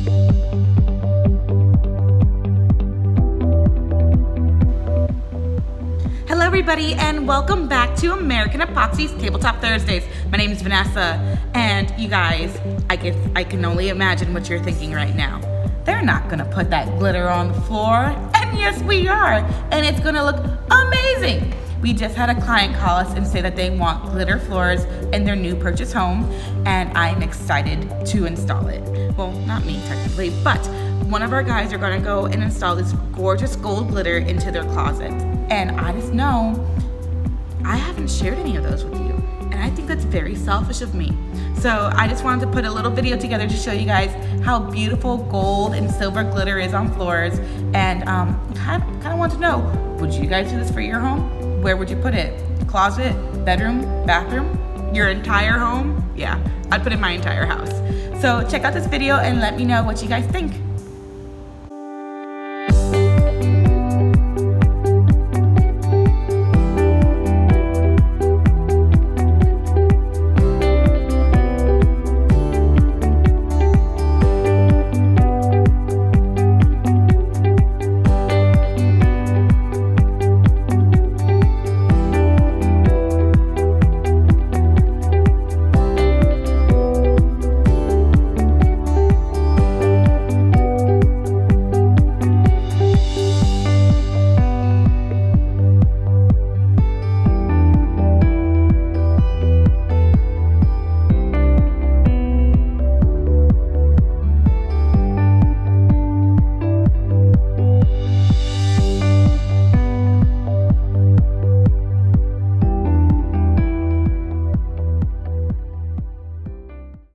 Hello everybody, and welcome back to American Epoxy's Tabletop Thursdays. My name is Vanessa, and you guys, I can only imagine what you're thinking right now. They're not gonna put that glitter on the floor, and yes we are, and it's gonna look amazing. We just had a client call us and say that they want glitter floors in their new purchase home, and I'm excited to install it. Well, not me technically, but one of our guys are gonna go and install this gorgeous gold glitter into their closet. And I just know I haven't shared any of those with you, and I think that's very selfish of me. So I just wanted to put a little video together to show you guys how beautiful gold and silver glitter is on floors, and kind of want to know, would you guys do this for your home? Where would you put it? Closet, bedroom, bathroom, your entire home? Yeah, I'd put it in my entire house. So check out this video and let me know what you guys think.